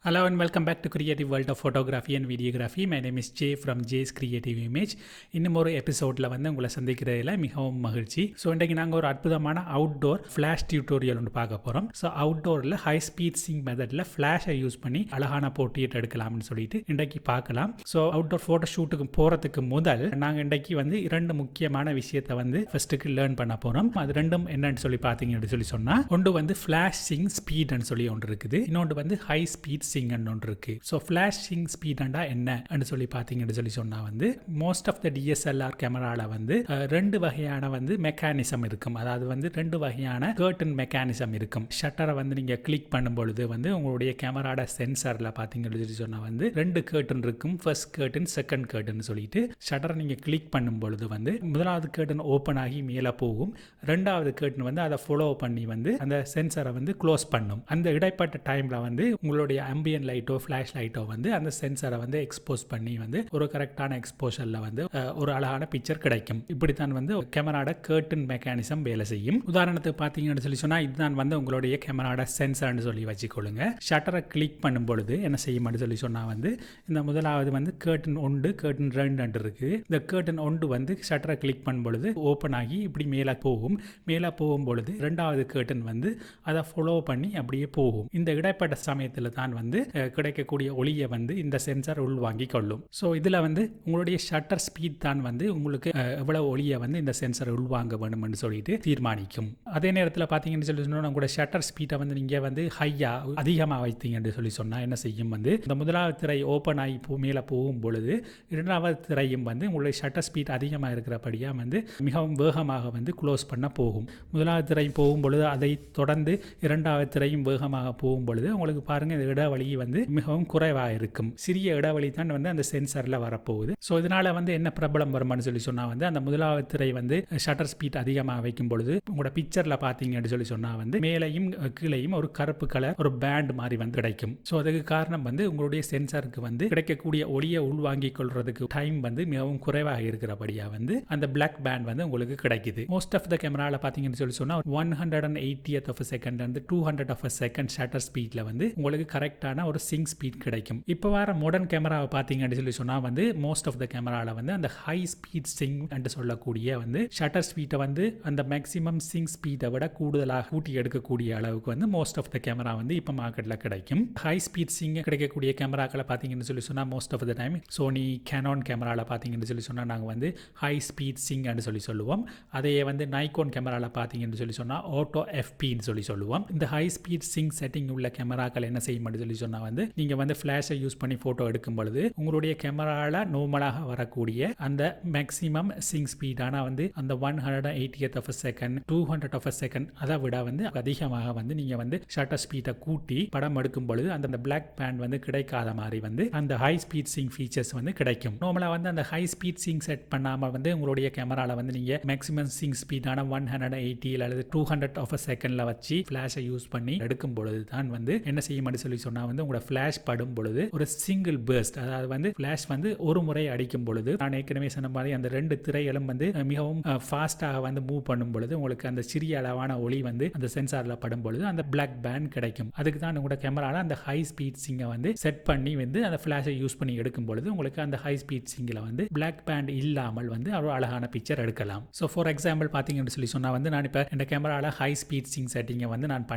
Hello and welcome back to Creative World of Photography and Videography. My name is Jay from Jay's Creative Image. இன்னும் ஒரு எபிசோடில் வந்து உங்களை சந்திக்கிறதுல மிகவும் மகிழ்ச்சி. ஸோ இன்றைக்கு நாங்கள் ஒரு அற்புதமான அவுட்டோர் ஃப்ளாஷ் டியூட்டோரியல் ஒன்று பார்க்க போகிறோம். ஸோ அவுட்டோரில் ஹை ஸ்பீட் சிங் மெத்தடில் ஃப்ளாஷை யூஸ் பண்ணி அழகான போர்ட்ரேட் எடுக்கலாம்னு சொல்லிட்டு இன்றைக்கு பார்க்கலாம். ஸோ அவுட்டோர் ஃபோட்டோ ஷூட்டுக்கு போகிறதுக்கு முதல் நாங்கள் இன்றைக்கு வந்து இரண்டு முக்கியமான விஷயத்தை வந்து ஃபர்ஸ்ட்டுக்கு லேர்ன் பண்ண போகிறோம். அது ரெண்டும் என்னன்னு சொல்லி பார்த்தீங்கன்னு சொல்லி சொன்னால், ஒன்று வந்து ஃப்ளாஷ் சிங் ஸ்பீட்னு சொல்லி ஒன்று இருக்குது, இன்னொன்று வந்து ஹை ஸ்பீட் ஒன்று இருக்கு. ஸோ ஃபிளாஷிங் ஸ்பீடா என்னன்னு சொல்லி பார்த்தீங்கன்னு சொல்லி சொன்னா வந்து மோஸ்ட் ஆஃப் த டிஎஸ்எல்ஆர் கேமரால வந்து ரெண்டு வகையான வந்து மெக்கானிசம் இருக்கும். அதாவது வந்து ரெண்டு வகையான கர்டன் மெக்கானிசம் இருக்கும். ஷட்டரை வந்து நீங்க கிளிக் பண்ணும் பொழுது வந்து உங்களுடைய கேமராட சென்சார்ல பார்த்தீங்கன்னு சொல்லி சொன்னா வந்து ரெண்டு கர்டன் இருக்கும். ஃபர்ஸ்ட் கர்டன், செகண்ட் கர்டன் சொல்லிட்டு ஷட்டரை நீங்க கிளிக் பண்ணும் பொழுது வந்து முதலாவது கர்டன் ஓப்பன் ஆகி மேலே போகும், ரெண்டாவது கர்டன் வந்து அதை ஃபாலோ பண்ணி வந்து அந்த சென்சாரை வந்து க்ளோஸ் பண்ணும். அந்த இடைப்பட்ட டைம்ல வந்து உங்களுடைய ambient லைட்டோ ஃபிளாஷ் லைட்டோ வந்து அந்த சென்சரை வந்து எக்ஸ்போஸ் பண்ணி வந்து ஒரு கரெக்டான எக்ஸ்போஷர்ல வந்து ஒரு அழகான பிக்சர் கிடைக்கும். இப்படித்தான் வந்து கேமராட கர்டன் மெக்கானிசம் வேலை செய்யும். உதாரணத்துக்கு பார்த்தீங்கன்னு சொல்லி சொன்னா, இதுதான் வந்து உங்களுடைய கேமராட சென்சர்னு சொல்லி வச்சுக்கொள்ளுங்க. ஷட்டரை கிளிக் பண்ணும் பொழுது என்ன செய்யும் சொல்லி சொன்னா வந்து இந்த முதலாவது வந்து கர்டன் 1, கர்டன் 2 இருக்கு. இந்த கர்டன் 1 வந்து ஷட்டரை கிளிக் பண்ணும் பொழுது ஓப்பன் ஆகி இப்படி மேலே போகும். மேலே போகும் பொழுது இரண்டாவது கர்டன் வந்து அதை ஃபாலோ பண்ணி அப்படியே போகும். இந்த இடைப்பட்ட சமயத்தில் தான் வந்து கிடைக்கக்கூடிய ஒளியை வந்து இந்த சென்சார் உள்வாங்கி கொள்ளும். ஸோ இதில் வந்து உங்களுடைய ஷட்டர் ஸ்பீட் தான் வந்து உங்களுக்கு எவ்வளவு ஒளியை வந்து இந்த சென்சார் உள்வாங்க வேணும்னு சொல்லிட்டு தீர்மானிக்கும். அதே நேரத்தில் பார்த்தீங்கன்னு சொல்லி சொன்னால், உங்களோட ஷட்டர் ஸ்பீட்டை வந்து நீங்கள் வந்து ஹையா அதிகமாக வைத்தீங்கன்னு சொல்லி சொன்னால் என்ன செய்யும் வந்து இந்த முதலாவது திரை ஓப்பன் ஆகி மேலே போகும் பொழுது இரண்டாவது திரையும் வந்து உங்களுடைய ஷட்டர் ஸ்பீட் அதிகமாக இருக்கிறபடியாக வந்து மிகவும் வேகமாக வந்து க்ளோஸ் பண்ண போகும். முதலாவது திரை போகும் பொழுது அதை தொடர்ந்து இரண்டாவது திரையும் வேகமாக போகும் பொழுது உங்களுக்கு பாருங்கள் இந்த இடைவெளி வந்து மிகவும் குறைவாக இருக்கும். சிறிய இடைவெளி தான் வந்து அந்த சென்சார்ல வரப்போகுது. ஸோ இதனால வந்து என்ன ப்ராப்ளம் வருமானு சொல்லி சொன்னா வந்து அந்த முதலாவது திரை வந்து ஷட்டர் ஸ்பீட் அதிகமாக வைக்கும் பொழுது உங்களோட பிக்சர்ல பார்த்தீங்கன்னு சொல்லி சொன்னா வந்து மேலையும் கீழையும் ஒரு கருப்பு கலர் ஒரு பேண்ட் மாதிரி வந்து கிடைக்கும். ஸோ அதுக்கு காரணம் வந்து உங்களுடைய சென்சாருக்கு வந்து கிடைக்கக்கூடிய ஒளியை உள்வாங்கிக் கொள்றதுக்கு டைம் வந்து மிகவும் குறைவாக இருக்கிறபடியா வந்து அந்த பிளாக் பேண்ட் வந்து உங்களுக்கு கிடைக்குது. மோஸ்ட் ஆஃப் த கேமரால பார்த்தீங்கன்னு சொல்லி சொன்னா 180th of a second and 200 of a second shutter ஸ்பீட்ல வந்து உங்களுக்கு கரெக்டான ஒரு சிங் ஸ்பீட் கிடைக்கும். இப்போ வர மாடர்ன் கேமராவை பார்த்தீங்கன்னு சொல்லி சொன்னா வந்து மோஸ்ட் ஆஃப் த கேமரால வந்து அந்த ஹை ஸ்பீட் சிங் என்று சொல்லக்கூடிய வந்து ஷட்டர் ஸ்பீட்டை வந்து அந்த மேக்ஸிமம் சிங் ஸ்பீட்டை விட கூடுதலாக கூட்டி எடுக்கக்கூடிய அளவுக்கு வந்து மோஸ்ட் ஆஃப் த கேமரா வந்து இப்போ மார்க்கெட்ல கிடைக்கும். ஹை ஸ்பீட் சிங் கிடைக்கக்கூடிய கேமராக்களை பார்த்தீங்கன்னு சொல்லி சொன்னா most of the time Sony Canon கேமரால பார்த்தீங்கன்னு சொல்லி சொன்னா நாங்கள் வந்து ஹை ஸ்பீட் சிங் என்று சொல்லி சொல்லுவோம். அதையே வந்து நைகோன் கேமரால பார்த்தீங்கன்னு சொல்லி சொன்னா ஆட்டோ எஃபின்னு சொல்லி சொல்லுவோம். இந்த ஹை ஸ்பீட் சிங் செட்டிங் உள்ள கேமராக்கள் என்ன செய்யும் சொல்லி சொன்னா வந்து நீங்க வந்து ஃபிளாஷை யூஸ் பண்ணி போட்டோ எடுக்கும் பொழுது உங்களுடைய கேமரால நார்மலாக வரக்கூடிய அந்த மேக்ஸிமம் சிங் ஸ்பீடான வந்து அந்த 180th of a second 200 of a second அதை விட வந்து அதிகமாக வந்து நீங்க வந்து ஷட்டர் ஸ்பீடை கூட்டி படம் எடுக்கும் பொழுது அந்த பிளாக் பேண்ட் வந்து கிடைக்காத மாதிரி வந்து அந்த ஹை ஸ்பீட் சிங் ஃபீச்சர்ஸ் வந்து கிடைக்கும். நார்மலா வந்து அந்த ஹை ஸ்பீட் சிங் செட் பண்ணாம வந்து உங்களுடைய கேமரால வந்து நீங்க மேக்ஸிமம் சிங் ஸ்பீடான 180 அல்லது 200 of a secondல வச்சு ஃபிளாஷை யூஸ் பண்ணி எடுக்கும் பொழுது தான் வந்து என்ன செய்யும் சொல்லி சொன்னா வந்து உங்களோட ஃபிளாஷ் படும் பொழுது ஒரு சிங்கிள் பர்ஸ்ட், அதாவது வந்து ஃபிளாஷ் வந்து ஒரு முறை அடிக்கும் பொழுது நான் ஏற்கனவே சொன்ன மாதிரி அந்த ரெண்டு திரைகளும் வந்து மிகவும் ஃபாஸ்டாக வந்து மூவ் பண்ணும் பொழுது உங்களுக்கு அந்த சிறிய அளவான ஒளி வந்து அந்த சென்சார்ல படும் பொழுது அந்த பிளாக் பேண்ட் கிடைக்கும். அதுக்கு தான் உங்களோட கேமரால அந்த ஹை ஸ்பீட் சிங்கை வந்து செட் பண்ணி வந்து அந்த ஃபிளாஷை யூஸ் பண்ணி எடுக்கும் பொழுது உங்களுக்கு அந்த ஹை ஸ்பீட் சிங்கில் வந்து பிளாக் பேண்ட் இல்லாமல் வந்து ஒரு அழகான பிக்சர் எடுக்கலாம். ஸோ ஃபார் எக்ஸாம்பிள் பார்த்தீங்கன்னு சொல்லி சொன்னா வந்து நான் இப்போ இந்த கேமரால ஹை ஸ்பீட் சிங் செட்டிங்கை வந்து நான்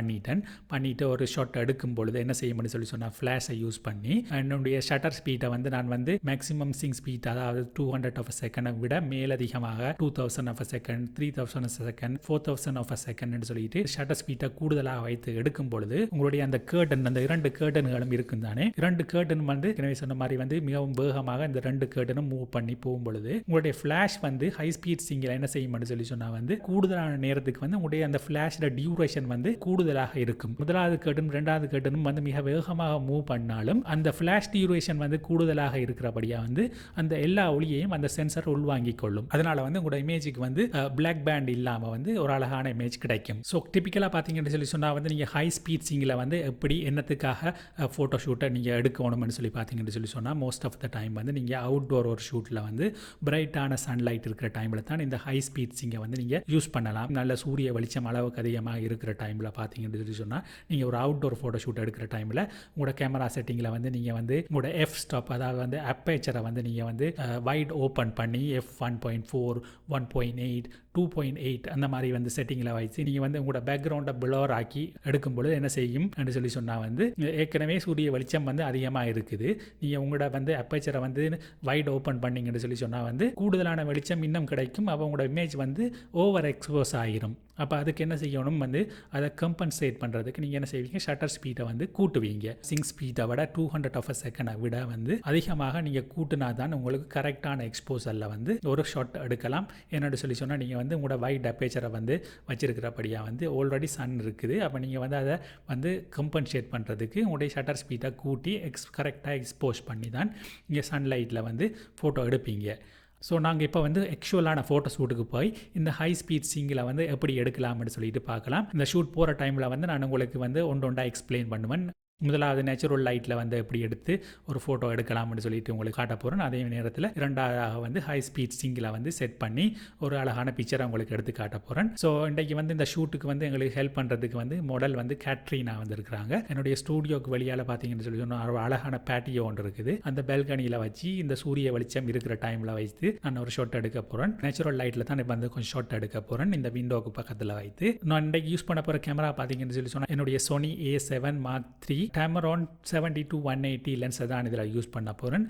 பண்ணிட்டு ஒரு ஷாட் எடுக்கும் பொழுது என்ன செய்யும்னு சொல்லி சொன்னா ஃபிளாஷை யூஸ் பண்ணி என்னுடைய ஷட்டர் ஸ்பீட்டை வந்து நான் வந்து மேக்ஸிமம் சிங் ஸ்பீட் அதாவது 200 of a second விட மேலதிகமாக 2000 of a second 3000 of a second 4000 of a second என்று சொல்லிட்டு ஷட்டர் ஸ்பீட்டை கூடுதலாக வைத்து எடுக்கும் பொழுது உங்களுடைய அந்த கர்டன் அந்த இரண்டு கர்டன்களும் இருக்கும் தானே, இரண்டு கர்டன் வந்து எனவே சொன்ன மாதிரி வந்து மிகவும் வேகமாக இந்த ரெண்டு கர்டனும் மூவ் பண்ணி போகும் பொழுது உங்களுடைய ஃபிளாஷ் வந்து ஹை ஸ்பீட் சிங்கில் என்ன செய்யும் சொல்லி சொன்னா வந்து கூடுதலான நேரத்துக்கு வந்து உங்களுடைய அந்த ஃபிளாஷோட டியூரேஷன் வந்து கூடுதலாக இருக்கும். முதலாவது கர்டன் இரண்டாவது கர்டனும் வந்து மிக வேகமாக மூவ் பண்ணாலும் அந்த ஃபிளாஷ் டியூரேஷன் வந்து கூடுதலாக இருக்கிறபடியா வந்து அந்த எல்லா ஒளியையும் அந்த சென்சார் உள்வாங்கிக் கொள்ளும். அதனால வந்து உங்களோட இமேஜுக்கு வந்து பிளாக் பேண்ட் இல்லாம வந்து ஒரு அழகான இமேஜ் கிடைக்கும். ஸோ டிபிக்கலா பார்த்தீங்கன்னு சொல்லி சொன்னா வந்து நீங்க ஹை ஸ்பீட் சிங்கில் வந்து எப்படி என்னத்துக்காக போட்டோ ஷூட்டை நீங்க எடுக்கணும்னு சொல்லி பார்த்தீங்கன்னு சொல்லி சொன்னா மோஸ்ட் ஆஃப் த டைம் வந்து நீங்க அவுட்டோர் ஒரு ஷூட்ல வந்து பிரைட்டான சன்லைட் இருக்கிற டைம்ல தான் இந்த ஹை ஸ்பீட் சிங்கை வந்து நீங்க யூஸ் பண்ணலாம். நல்ல சூரிய வெளிச்சம் அளவுக்கு அதிகமாக இருக்கிற டைம்ல பார்த்தீங்கன்னு சொல்லி சொன்னா நீங்க ஒரு அவுட்டோர் போட்டோ ஷூட் எடுக்கிற டைம்ல உங்களோட கேமரா செட்டிங்கில் வந்து நீங்கள் வந்து உங்களோட எஃப் ஸ்டாப் அதாவது வந்து அப்பேச்சரை வந்து நீங்கள் வந்து வைட் ஓப்பன் பண்ணி f1.4 1.8 2.8 அந்த மாதிரி வந்து செட்டிங்கில் வச்சு நீங்கள் வந்து உங்களோட பேக்ரவுண்டை பிளர் ஆக்கி எடுக்கும்பொழுது என்ன செய்யும் என்று சொல்லி சொன்னால் வந்து ஏற்கனவே சூரிய வெளிச்சம் வந்து அதிகமாக இருக்குது. நீங்கள் உங்களோட வந்து அப்பேச்சரை வந்து வைட் ஓப்பன் பண்ணிங்கன்னு சொல்லி சொன்னால் வந்து கூடுதலான வெளிச்சம் இன்னும் கிடைக்கும். அப்போ உங்களோட இமேஜ் வந்து ஓவர் எக்ஸ்போஸ் ஆகிரும். அப்போ அதுக்கு என்ன செய்யணும் வந்து அதை கம்பன்சேட் பண்ணுறதுக்கு நீங்கள் என்ன செய்வீங்க, ஷட்டர் ஸ்பீடை வந்து கூட்டுவீங்க. சிங் ஸ்பீடை விட 200 விட வந்து அதிகமாக நீங்கள் கூட்டினா தான் உங்களுக்கு கரெக்டான எக்ஸ்போசரில் வந்து ஒரு ஷாட் எடுக்கலாம். என்னென்னு சொல்லி சொன்னால் நீங்கள் வந்து உங்களோட வைட் அப்பேச்சரை வந்து வச்சிருக்கிறபடியாக வந்து ஆல்ரெடி சன் இருக்குது. அப்போ நீங்கள் வந்து அதை வந்து கம்பன்சேட் பண்ணுறதுக்கு உங்களுடைய ஷட்டர் ஸ்பீடை கூட்டி கரெக்டாக எக்ஸ்போஸ் பண்ணி தான் இங்கே சன்லைட்டில் வந்து ஃபோட்டோ எடுப்பீங்க. ஸோ நாங்கள் இப்போ வந்து ஆக்சுவலான ஃபோட்டோ ஷூட்டுக்கு போய் இந்த ஹை ஸ்பீட் சிங்கில் வந்து எப்படி எடுக்கலாம்னு சொல்லிட்டு பார்க்கலாம். இந்த ஷூட் போகிற டைமில் வந்து நான் உங்களுக்கு வந்து ஒன்றா எக்ஸ்பிளைன் பண்ணுவேன். முதலாவது நேச்சுரல் லைட்டில் வந்து எப்படி எடுத்து ஒரு ஃபோட்டோ எடுக்கலாம்னு சொல்லிட்டு உங்களுக்கு காட்ட போகிறேன். அதே நேரத்தில் இரண்டாவதாக வந்து ஹை ஸ்பீட் சிங்கில் வந்து செட் பண்ணி ஒரு அழகான பிக்சரை உங்களுக்கு எடுத்து காட்ட போகிறேன். ஸோ இன்றைக்கு வந்து இந்த ஷூட்டுக்கு வந்து எங்களுக்கு ஹெல்ப் பண்ணுறதுக்கு வந்து மாடல் வந்து கேட்ரினா வந்துருக்குறாங்க. என்னுடைய ஸ்டூடியோக்கு வெளியால் பார்த்தீங்கன்னு சொல்லி சொன்னால் ஒரு அழகான பேட்டியோ ஒன்று இருக்குது. அந்த பெல்கனியில் வச்சு இந்த சூரிய வெளிச்சம் இருக்கிற டைமில் வைத்து நான் ஒரு ஷாட் எடுக்க போகிறேன். நேச்சுரல் லைட்டில் தான் இப்போ வந்து கொஞ்சம் ஷாட் எடுக்க போகிறேன். இந்த விண்டோக்கு பக்கத்தில் வைத்து நான் இன்றைக்கு யூஸ் பண்ண போகிற கேமரா பார்த்தீங்கன்னு சொல்லி சொன்னால் என்னுடைய Sony A7 Mark III Tamron 70-180 லென்ஸை தான் இதில் யூஸ் பண்ண போகிறேன்.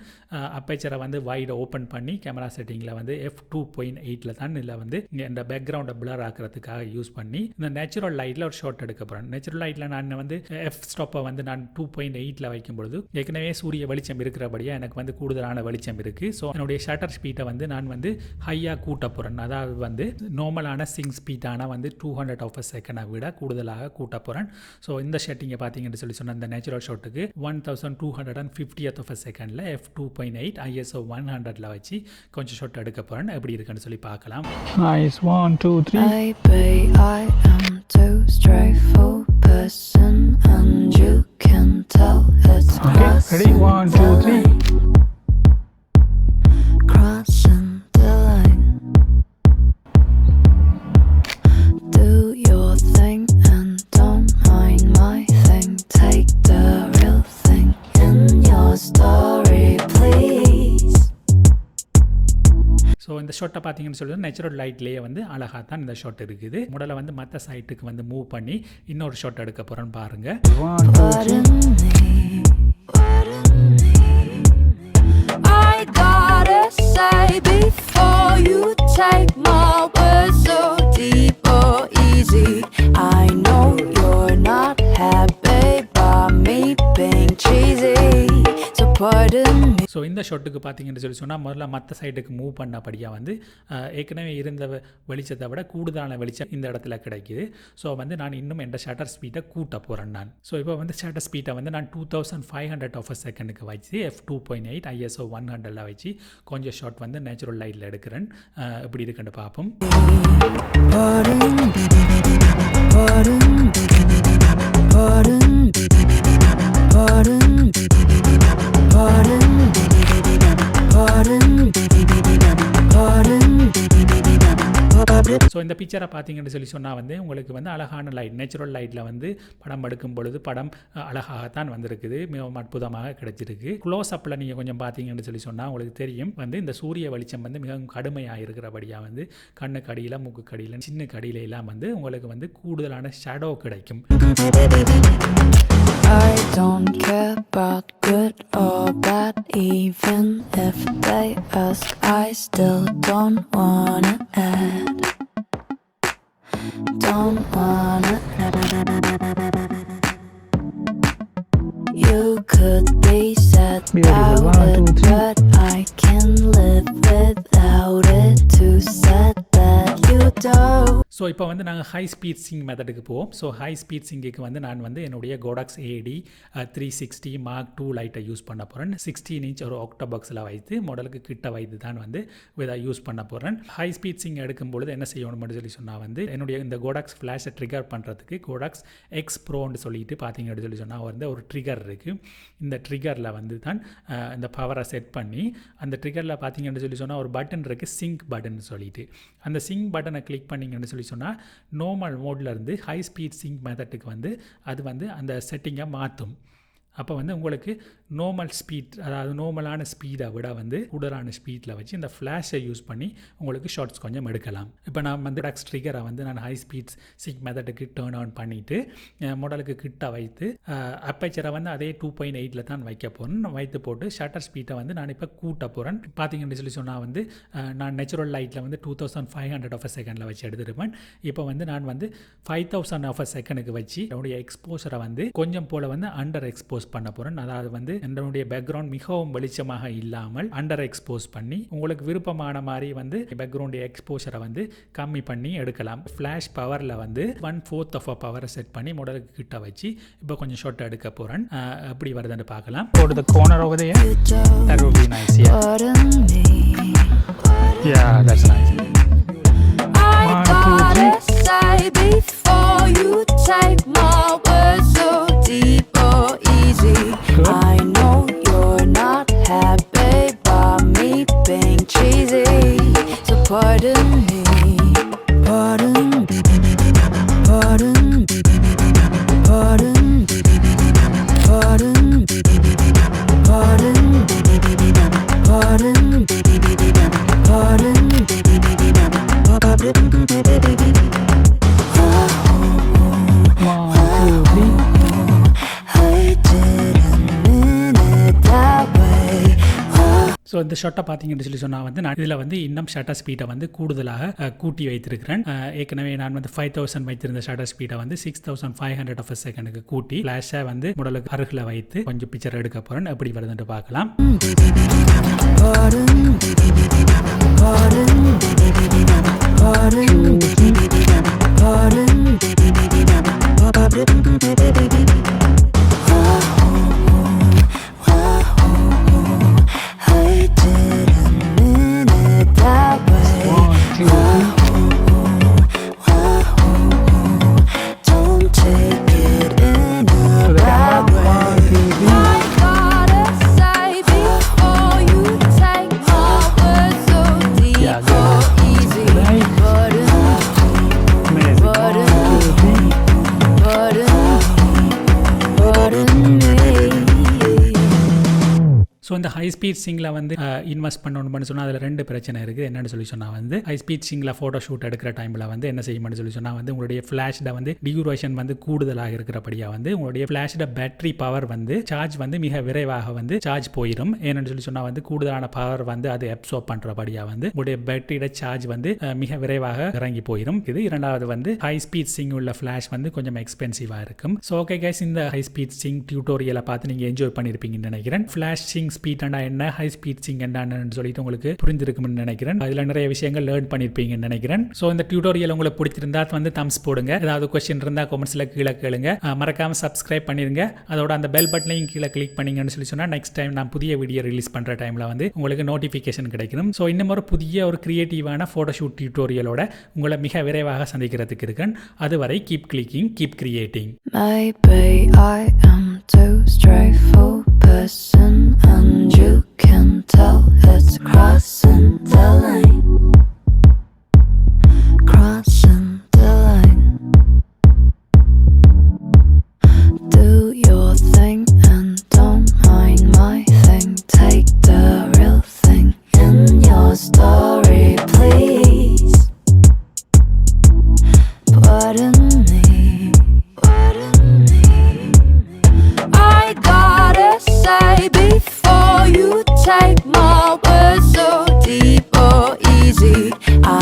அப்பேச்சரை வந்து வைட் ஓப்பன் பண்ணி கேமரா செட்டிங்கில் வந்து f2.8 தான் இதில் வந்து இந்த பேக்ரவுண்டை பிளர் ஆக்கிறதுக்காக யூஸ் பண்ணி இந்த நேச்சுரல் லைட்டில் ஒரு ஷாட் எடுக்க போகிறேன். நேச்சுரல் லைட்டில் நான் வந்து எஃப் ஸ்டாப்பை வந்து நான் 2.8 வைக்கும் பொழுது ஏற்கனவே சூரிய வெளிச்சம் இருக்கிறபடியாக எனக்கு வந்து கூடுதலான வெளிச்சம் இருக்குது. ஸோ என்னுடைய ஷட்டர் ஸ்பீடை வந்து நான் வந்து ஹையாக கூட்ட போகிறேன். அதாவது வந்து நார்மலான சிங் ஸ்பீடான வந்து 200 விட கூடுதலாக கூட்ட போகிறேன். ஸோ இந்த செட்டிங்கை பார்த்தீங்கன்னு சொல்லி சொன்ன இந்த நேச்சுரல் ஷாட்டுக்கு 1250th f2.8 ISO 100ல வச்சு கொஞ்சம் ஷாட் எடுக்க போகிறேன். எப்படி இருக்குன்னு சொல்லி பார்க்கலாம். Nice 1 2 3. I am too straightforward person and you can tell it's Okay, ready 1 2 3. crossing the line. Do your thing and don't mind my thing. Take the real thing in your story, please. So இந்த ஷாட்டை பார்த்தீங்கன்னு சொல்லி natural லைட்லேயே வந்து அழகாக தான் இந்த shot இருக்குது. முதல்ல வந்து மற்ற சைட்டுக்கு வந்து மூவ் பண்ணி இன்னொரு ஷாட் எடுக்க போகிறேன்னு பாருங்கள். 1 2 3. I gotta say before you take my words so deep or easy, I know you're not happy by me being cheesy, so pardon me. So இந்த ஷாட்டுக்கு பார்த்தீங்கன்னு சொல்லி சொன்னால் முதல்ல மற்ற சைட்டுக்கு மூவ் பண்ணபடியாக வந்து ஏற்கனவே இருந்த வெளிச்சத்தை விட கூடுதலான வெளிச்சம் இந்த இடத்துல கிடைக்குது. ஸோ வந்து நான் இன்னும் என் ஷட்டர் ஸ்பீடை கூட்ட போகிறேன் நான். ஸோ இப்போ வந்து ஷட்டர் ஸ்பீடை வந்து நான் 2500 வச்சு f2.8 ISO 100ல வச்சு கொஞ்சம் ஷாட் வந்து நேச்சுரல் லைட்டில் எடுக்கிறேன். எப்படி இருக்குன்னு பார்ப்போம். ஸோ இந்த பிக்சரை பார்த்தீங்கன்னு சொல்லி சொன்னால் வந்து உங்களுக்கு வந்து அழகான லைட் நேச்சுரல் லைட்டில் வந்து படம் எடுக்கும் பொழுது படம் அழகாகத்தான் வந்திருக்குது. மிகவும் அற்புதமாக கிடைச்சிருக்கு. க்ளோஸ் அப்பில் நீங்கள் கொஞ்சம் பார்த்தீங்கன்னு சொல்லி சொன்னால் உங்களுக்கு தெரியும் வந்து இந்த சூரிய வெளிச்சம் வந்து மிகவும் கடுமையாக இருக்கிறபடியாக வந்து கண்ணு கடியில் மூக்கு கடியில் சின்ன கடியில எல்லாம் வந்து உங்களுக்கு வந்து கூடுதலான ஷேடோ கிடைக்கும். I don't care about good or bad, even if they ask, I still don't wanna add. Don't wanna add. You could be sad about it, but I can live without it. Too sad that you don't. So இப்போ வந்து நாங்கள் high speed Singh மெத்தடுக்கு போவோம். So high speed சிங்குக்கு வந்து நான் வந்து என்னுடைய Godox AD 360 Mark II லைட்டை use பண்ண போகிறேன். 16 inch ஒரு ஆக்டோபாக்ஸில் வைத்து மாடலுக்கு கிட்ட வைத்து தான் வந்து இதை யூஸ் பண்ண போகிறேன். ஹை ஸ்பீட் சிங் எடுக்கும்பொழுது என்ன செய்யணும்னு சொல்லி சொன்னால் வந்து என்னுடைய இந்த Godox ஃப்ளாஷை ட்ரிகர் பண்ணுறதுக்கு Godox X Proன்னு சொல்லிட்டு பார்த்தீங்கன்னு சொல்லி சொன்னால் வந்து ஒரு ட்ரிகர் இருக்குது. இந்த ட்ரிகரில் வந்து தான் இந்த பவரை செட் பண்ணி அந்த ட்ரிகரில் பார்த்தீங்கன்னு சொல்லி சொன்னால் ஒரு பட்டன் இருக்குது, சிங்க் பட்டன் சொல்லிட்டு. அந்த சிங்க் பட்டனை கிளிக் பண்ணிங்கன்னு சொல்லி சொன்னால் நார்மல் மோட்லேருந்து ஹை ஸ்பீட் சிங்க் மெத்தட்டுக்கு வந்து அது வந்து அந்த செட்டிங்கை மாற்றும். அப்போ வந்து உங்களுக்கு நார்மல் ஸ்பீட், அதாவது நார்மலான ஸ்பீடை விட வந்து கூடுதலான ஸ்பீடில் வச்சு இந்த ஃப்ளாஷை யூஸ் பண்ணி உங்களுக்கு ஷார்ட்ஸ் கொஞ்சம் எடுக்கலாம். இப்போ நான் வந்து டக்ஸ் ட்ரிகரை வந்து நான் ஹை ஸ்பீட் சிங்க் மெத்தடுக்கு டேர்ன் ஆன் பண்ணிவிட்டு மாடலுக்கு கிட்ட வைத்து அப்பேச்சரை வந்து அதே 2.8 தான் வைக்க போகிறேன். வைத்து போட்டு ஷட்டர் ஸ்பீட்டை வந்து நான் இப்போ கூட்ட போகிறேன். பார்த்தீங்கன்னு சொல்லி சொன்னால் வந்து நான் நேச்சுரல் லைட்டில் வந்து 2500 ஆஃப் செகண்டில் வச்சு எடுத்துருப்பேன். இப்போ வந்து நான் வந்து 5000 ஆஃப் செகண்டுக்கு வச்சு என்னுடைய எக்ஸ்போசரை வந்து கொஞ்சம் போல் வந்து அண்டர் எக்ஸ்போஸ் பண்ண போகிறேன். அதாவது வந்து என்னுடைய பேக்ரவுண்ட் மிகவும் வெளிச்சமாக இல்லாமல் அண்டர் எக்ஸ்போஸ் பண்ணி உங்களுக்கு விருப்பமான மாதிரி வந்து பேக்ரவுண்ட் எக்ஸ்போசரை வந்து கம்மி பண்ணி எடுக்கலாம். ஃப்ளாஷ் பவரில் வந்து 1/4 ஆஃப் பவரை செட் பண்ணி மாடலுக்கு கிட்ட வச்சு இப்போ கொஞ்சம் ஷார்ட் எடுக்க போகிறேன். எப்படி வருதுன்னு பார்க்கலாம். Go to the corner over there. That would be nice. Yeah, that's nice. I 1, 2, gotta 3. say before you take my words so deep or easy. Good. I know you're not happy about me being cheesy. So pardon me, pardon, pardon, pardon, pardon, pardon, pardon, pardon. So இந்த ஷார்ட்டை பார்த்தீங்கன்னு சொல்லி சொன்னால் வந்து நான் இதில் வந்து இன்னும் shutter ஸ்பீடை வந்து கூடுதலாக கூட்டி வைத்திருக்கிறேன். ஏற்கனவே நான் வந்து 5000 வைத்திருந்த ஷட்டர் ஸ்பீடை வந்து 6500 ஆஃப் செகண்டுக்கு கூட்டி ஃப்ளாஷை வந்து முடலுக்கு அருகில் வைத்து கொஞ்சம் பிக்சர் எடுக்க போகிறேன். எப்படி வருதுன்னு பார்க்கலாம். ஸோ இந்த ஹை ஸ்பீட் சிங்கில் வந்து இன்வெஸ்ட் பண்ணணும்னு சொன்னால் அதில் 2 பிரச்சனை இருக்குது. என்னென்னு சொல்லி சொன்னால் வந்து high speed single photo shoot எடுக்கிற டைமில் வந்து என்ன செய்யணும்னு சொல்லி சொன்னால் வந்து உங்களுடைய ஃப்ளாஷில் வந்து டியூரேஷன் வந்து கூடுதலாக இருக்கிறபடியாக வந்து உங்களுடைய ஃப்ளாஷில் பேட்டரி பவர் வந்து சார்ஜ் வந்து மிக விரைவாக வந்து சார்ஜ் போயிடும். ஏன்னு சொல்லி சொன்னால் வந்து கூடுதலான பவர் வந்து அது அப்சர்வ் பண்ணுறபடியாக வந்து உங்களுடைய பேட்டரியோட சார்ஜ் வந்து மிக விரைவாக இறங்கி போயிடும். இது இரண்டாவது வந்து ஹை ஸ்பீட் சிங் உள்ள ஃப்ளாஷ் வந்து கொஞ்சம் எக்ஸ்பென்சிவாக இருக்கும். ஸோ ஓகே கைஸ், இந்த ஹை ஸ்பீட் சிங் டியூட்டோரியலை பார்த்து நீங்கள் என்ஜாய் பண்ணியிருப்பீங்கன்னு நினைக்கிறேன். ஃப்ளாஷ் சிங் ஸ்பீட் என்ன, ஹை ஸ்பீட் சிங் என்னன்னு சொல்லிட்டு உங்களுக்கு புரிஞ்சிருக்கும்னு நினைக்கிறேன். அதில் நிறைய விஷயங்கள் லேர்ன் பண்ணியிருப்பீங்கன்னு நினைக்கிறேன். ஸோ இந்த டியூட்டோரியல் உங்களுக்கு பிடிச்சிருந்தா வந்து தம்ஸ் போடுங்க. ஏதாவது கொஸ்டின் இருந்தால் கமெண்ட்ஸில் கீழே கேளுங்க. மறக்காம சப்ஸ்கிரைப் பண்ணிருங்க. அதோட அந்த பெல் பட்டனையும் கீழே கிளிக் பண்ணீங்கன்னு சொல்லி சொன்னால் நெக்ஸ்ட் டைம் நான் புதிய வீடியோ ரிலீஸ் பண்ணுற டைமில் வந்து உங்களுக்கு நோட்டிஃபிகேஷன் கிடைக்கும். ஸோ இன்னும் ஒரு புதிய ஒரு கிரியேட்டிவான ஃபோட்டோஷூட் டியூட்டோரியலோட உங்களை மிக விரைவாக சந்திக்கிறதுக்கு இருக்கேன். அதுவரை keep clicking, keep creating. Maybe I am too straightforward person, and you can tell it's crossing the line, crossing the line. Do your thing and don't mind my thing. Take the real thing in your story, please. Pardon me, pardon me. I gotta say before you take my words so deep or easy.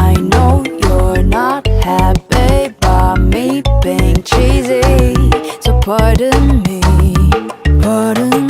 I know you're not happy about me being cheesy. So pardon me, pardon